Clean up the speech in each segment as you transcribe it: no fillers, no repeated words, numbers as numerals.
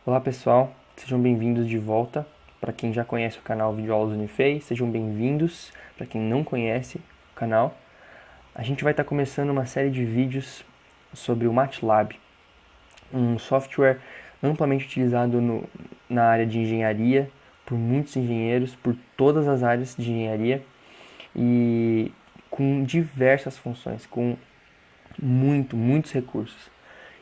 Olá pessoal, sejam bem-vindos de volta. Para quem já conhece o canal Videoaulas Unifei, sejam bem-vindos. Para quem não conhece o canal, a gente vai estar começando uma série de vídeos sobre o MATLAB, um software amplamente utilizado na área de engenharia por muitos engenheiros, por todas as áreas de engenharia e com diversas funções, com muitos recursos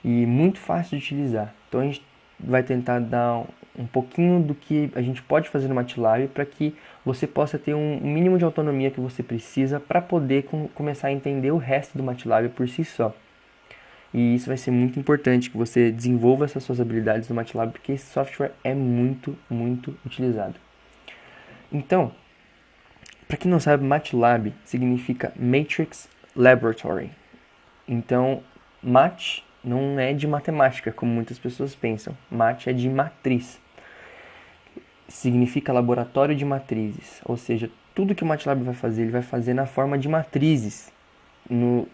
e muito fácil de utilizar. Então a gente vai tentar dar um pouquinho do que a gente pode fazer no MATLAB para que você possa ter um mínimo de autonomia que você precisa para poder começar a entender o resto do MATLAB por si só. E isso vai ser muito importante que você desenvolva essas suas habilidades no MATLAB, porque esse software é muito utilizado. Então, para quem não sabe, MATLAB significa Matrix Laboratory. Então, Mat não é de matemática, como muitas pessoas pensam. Mat é de matriz. Significa laboratório de matrizes. Ou seja, tudo que o MATLAB vai fazer, ele vai fazer na forma de matrizes no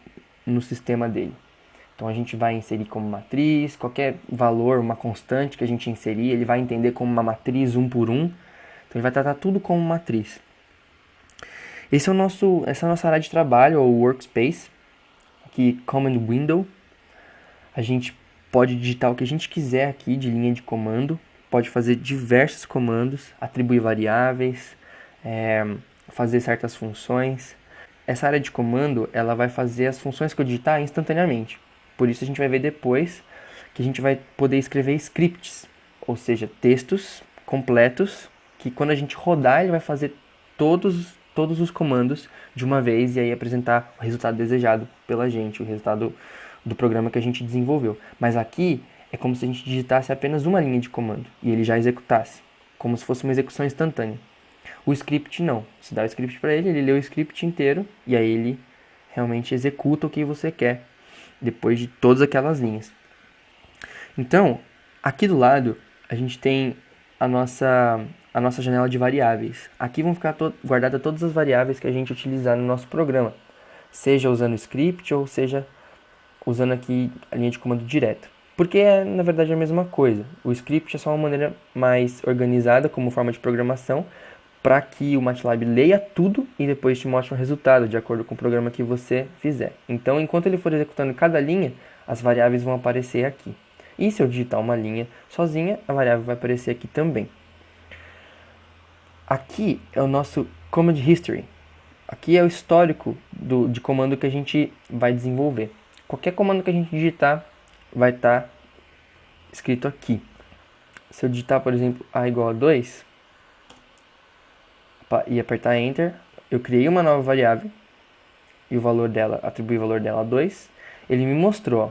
sistema dele. Então a gente vai inserir como matriz, qualquer valor, uma constante que a gente inserir, ele vai entender como uma matriz um por um. Então ele vai tratar tudo como matriz. Essa é a nossa área de trabalho, ou workspace. Aqui, command window. A gente pode digitar o que a gente quiser aqui de linha de comando. Pode fazer diversos comandos, atribuir variáveis, fazer certas funções. Essa área de comando, ela vai fazer as funções que eu digitar instantaneamente. Por isso a gente vai ver depois que a gente vai poder escrever scripts, ou seja, textos completos, que quando a gente rodar, ele vai fazer todos os comandos de uma vez e aí apresentar o resultado desejado pela gente, o resultado do programa que a gente desenvolveu. Mas aqui é como se a gente digitasse apenas uma linha de comando e ele já executasse, como se fosse uma execução instantânea. O script não. Você dá o script para ele, ele lê o script inteiro e aí ele realmente executa o que você quer depois de todas aquelas linhas. Então, aqui do lado, a gente tem a nossa janela de variáveis. Aqui vão ficar guardadas todas as variáveis que a gente utilizar no nosso programa, seja usando o script ou seja usando aqui a linha de comando direto. Porque é, na verdade, a mesma coisa. O script é só uma maneira mais organizada como forma de programação para que o MATLAB leia tudo e depois te mostre um resultado de acordo com o programa que você fizer. Então, enquanto ele for executando cada linha, as variáveis vão aparecer aqui. E se eu digitar uma linha sozinha, a variável vai aparecer aqui também. Aqui é o nosso Command History. Aqui é o histórico de comando que a gente vai desenvolver. Qualquer comando que a gente digitar vai estar escrito aqui. Se eu digitar, por exemplo, A igual a 2 e apertar Enter, eu criei uma nova variável e o valor dela, atribuí o valor dela a 2. Ele me mostrou, ó,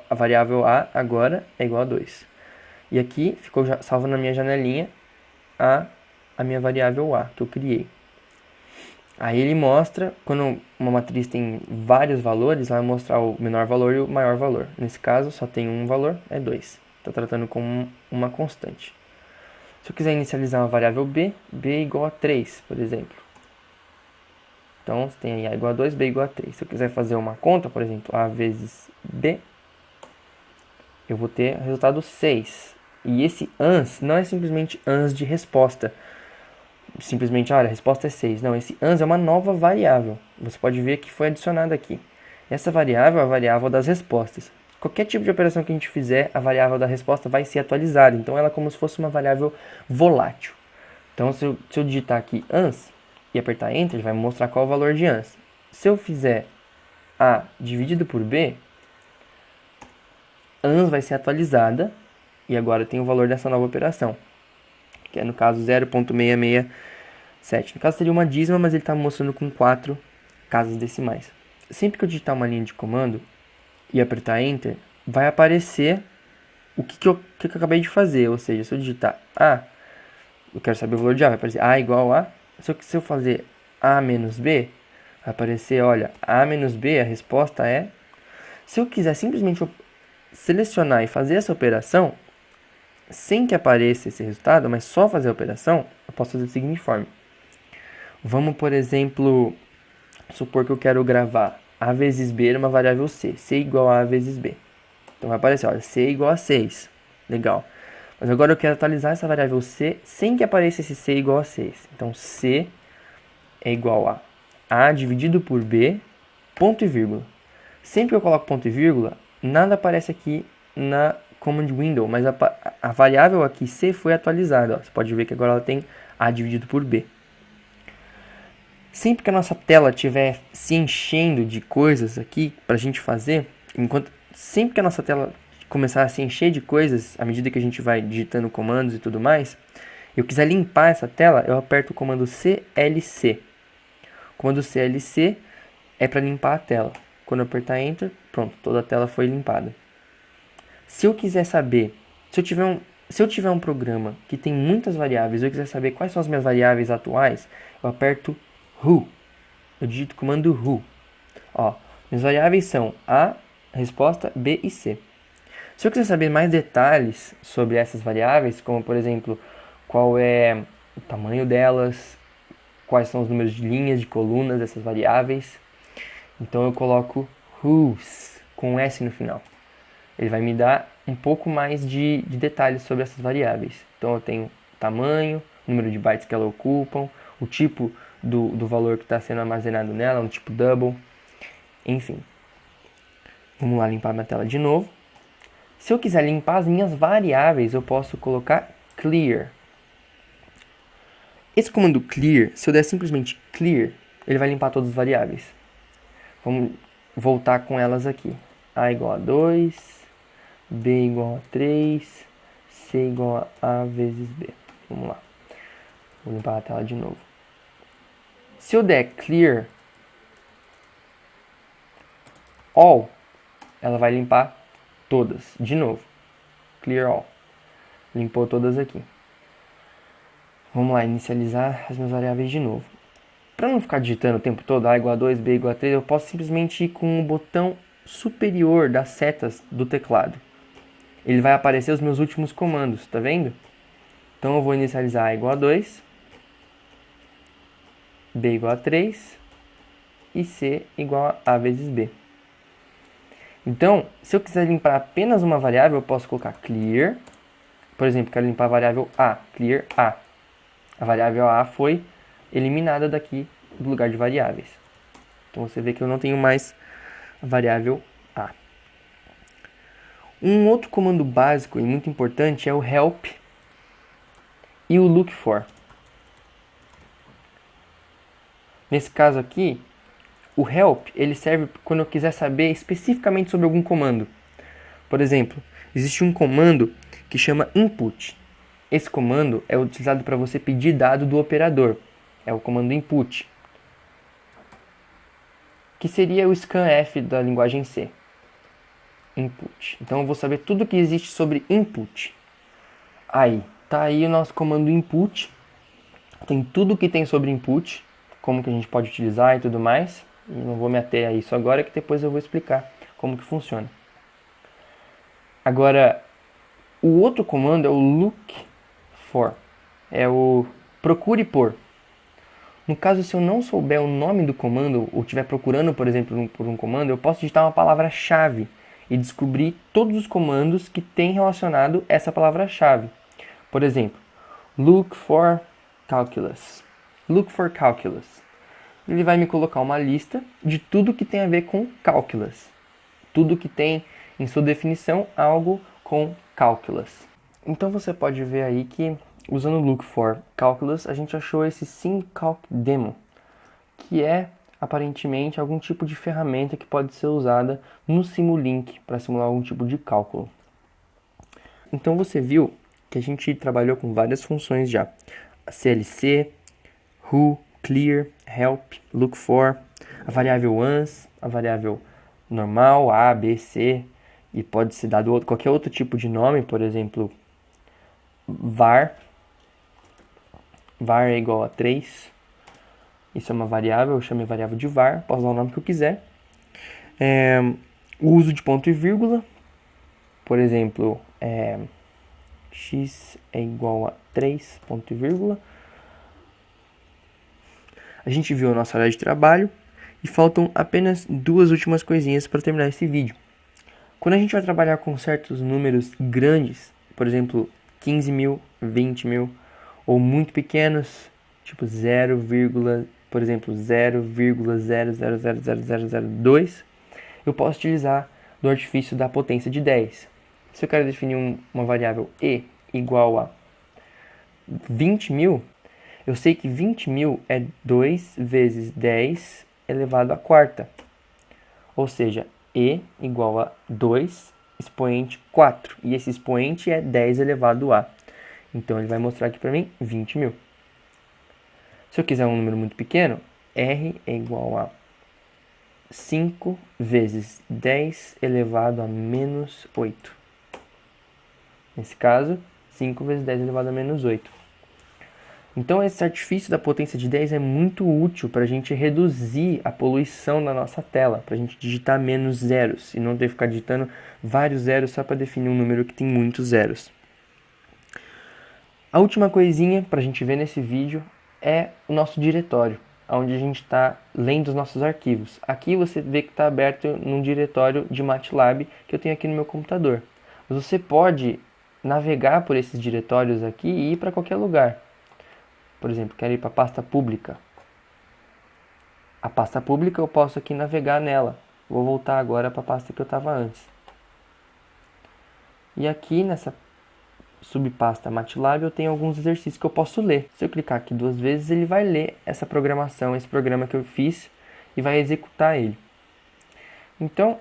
a variável A agora é igual a 2. E aqui ficou salvo na minha janelinha a minha variável A que eu criei. Aí ele mostra, quando uma matriz tem vários valores, vai mostrar o menor valor e o maior valor. Nesse caso, só tem um valor, é 2. Está tratando como uma constante. Se eu quiser inicializar uma variável b, b é igual a 3, por exemplo. Então, você tem aí a igual a 2, b igual a 3. Se eu quiser fazer uma conta, por exemplo, a vezes b, eu vou ter o resultado 6. E esse ans não é simplesmente ans de resposta. Simplesmente, olha, a resposta é 6. Não, esse ans é uma nova variável. Você pode ver que foi adicionada aqui. Essa variável é a variável das respostas. Qualquer tipo de operação que a gente fizer, a variável da resposta vai ser atualizada. Então, ela é como se fosse uma variável volátil. Então, se eu digitar aqui ans e apertar Enter, ele vai me mostrar qual é o valor de ans. Se eu fizer A dividido por B, ans vai ser atualizada e agora tem o valor dessa nova operação, que é no caso 0.667. No caso seria uma dízima, mas ele está mostrando com 4 casas decimais. Sempre que eu digitar uma linha de comando e apertar Enter, vai aparecer o que eu acabei de fazer. Ou seja, se eu digitar A, eu quero saber o valor de A, vai aparecer A igual a... Se eu fazer A menos B, vai aparecer, olha, A menos B, a resposta é... Se eu quiser simplesmente selecionar e fazer essa operação, sem que apareça esse resultado, mas só fazer a operação, eu posso fazer da seguinte forma. Vamos, por exemplo, supor que eu quero gravar A vezes B numa variável C. C igual a vezes B. Então vai aparecer, olha, C igual a 6. Legal. Mas agora eu quero atualizar essa variável c sem que apareça esse c igual a 6. Então, c é igual a dividido por b, ponto e vírgula. Sempre que eu coloco ponto e vírgula, nada aparece aqui na command window, mas a variável aqui c foi atualizada. Ó. Você pode ver que agora ela tem a dividido por b. Sempre que a nossa tela estiver se enchendo de coisas aqui para a gente fazer, sempre que a nossa tela começar a se encher de coisas, à medida que a gente vai digitando comandos e tudo mais, eu quiser limpar essa tela, eu aperto o comando CLC. O comando CLC é para limpar a tela. Quando eu apertar Enter, pronto, toda a tela foi limpada. Se eu quiser saber, se eu tiver um programa que tem muitas variáveis, eu quiser saber quais são as minhas variáveis atuais, eu aperto Who. Eu digito o comando Who. Ó, minhas variáveis são A, resposta, B e C. Se eu quiser saber mais detalhes sobre essas variáveis, como por exemplo, qual é o tamanho delas, quais são os números de linhas, de colunas dessas variáveis, então eu coloco whos com S no final. Ele vai me dar um pouco mais de detalhes sobre essas variáveis. Então eu tenho tamanho, número de bytes que elas ocupam, o tipo do valor que está sendo armazenado nela, um tipo double, enfim. Vamos lá limpar minha tela de novo. Se eu quiser limpar as minhas variáveis, eu posso colocar clear. Esse comando clear, se eu der simplesmente clear, ele vai limpar todas as variáveis. Vamos voltar com elas aqui. A igual a 2, B igual a 3, C igual a vezes B. Vamos lá. Vou limpar a tela de novo. Se eu der clear all, ela vai limpar todas. De novo. Clear all. Limpou todas aqui. Vamos lá, inicializar as minhas variáveis de novo. Para não ficar digitando o tempo todo, A igual a 2, B igual a 3, eu posso simplesmente ir com o botão superior das setas do teclado. Ele vai aparecer os meus últimos comandos, tá vendo? Então eu vou inicializar A igual a 2, B igual a 3 e C igual a vezes B. Então, se eu quiser limpar apenas uma variável, eu posso colocar clear. Por exemplo, quero limpar a variável A, clear A. A variável A foi eliminada daqui do lugar de variáveis. Então você vê que eu não tenho mais a variável A. Um outro comando básico e muito importante é o help e o look for. Nesse caso aqui, o help ele serve quando eu quiser saber especificamente sobre algum comando. Por exemplo, existe um comando que chama input. Esse comando é utilizado para você pedir dado do operador. É o comando input, que seria o scanf da linguagem C. Input. Então eu vou saber tudo que existe sobre input. Aí, tá aí o nosso comando input. Tem tudo que tem sobre input, como que a gente pode utilizar e tudo mais. E não vou me ater a isso agora, que depois eu vou explicar como que funciona. Agora, o outro comando é o look for. É o procure por. No caso, se eu não souber o nome do comando, ou estiver procurando, por exemplo, por um comando, eu posso digitar uma palavra-chave e descobrir todos os comandos que tem relacionado essa palavra-chave. Por exemplo, look for calculus. Look for calculus. Ele vai me colocar uma lista de tudo que tem a ver com calculus. Tudo que tem em sua definição algo com calculus. Então você pode ver aí que usando look for calculus, a gente achou esse SimCalcDemo, que é aparentemente algum tipo de ferramenta que pode ser usada no Simulink para simular algum tipo de cálculo. Então você viu que a gente trabalhou com várias funções já. A CLC, who, clear, help, look for, a variável once, a variável normal, A, B, C, e pode ser dado qualquer outro tipo de nome, por exemplo, var. Var é igual a 3. Isso é uma variável, eu chamo a variável de var, posso dar o nome que eu quiser. O uso de ponto e vírgula, por exemplo, x é igual a 3, ponto e vírgula. A gente viu a nossa área de trabalho e faltam apenas duas últimas coisinhas para terminar esse vídeo. Quando a gente vai trabalhar com certos números grandes, por exemplo, 15 mil, 20 mil, ou muito pequenos, tipo 0, por exemplo, 0,000002, eu posso utilizar do artifício da potência de 10. Se eu quero definir uma variável e igual a 20 mil, eu sei que 20 mil é 2 vezes 10 elevado à quarta. Ou seja, e igual a 2 expoente 4. E esse expoente é 10 elevado a. Então, ele vai mostrar aqui para mim 20 mil. Se eu quiser um número muito pequeno, R é igual a 5 vezes 10 elevado a menos 8. Nesse caso, 5 vezes 10 elevado a menos 8. Então, esse artifício da potência de 10 é muito útil para a gente reduzir a poluição na nossa tela, para a gente digitar menos zeros e não ter que ficar digitando vários zeros só para definir um número que tem muitos zeros. A última coisinha para a gente ver nesse vídeo é o nosso diretório, onde a gente está lendo os nossos arquivos. Aqui você vê que está aberto num diretório de MATLAB que eu tenho aqui no meu computador. Mas você pode navegar por esses diretórios aqui e ir para qualquer lugar. Por exemplo, quero ir para a pasta pública. A pasta pública eu posso aqui navegar nela. Vou voltar agora para a pasta que eu estava antes. E aqui nessa subpasta MATLAB eu tenho alguns exercícios que eu posso ler. Se eu clicar aqui 2 vezes, ele vai ler essa programação, esse programa que eu fiz e vai executar ele. Então,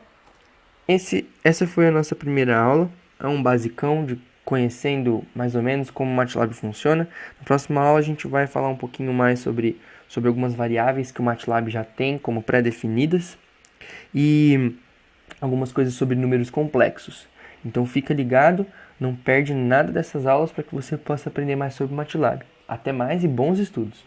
essa foi a nossa primeira aula. É um basicão de conhecendo mais ou menos como o MATLAB funciona. Na próxima aula a gente vai falar um pouquinho mais sobre algumas variáveis que o MATLAB já tem como pré-definidas e algumas coisas sobre números complexos. Então fica ligado, não perde nada dessas aulas para que você possa aprender mais sobre o MATLAB. Até mais e bons estudos!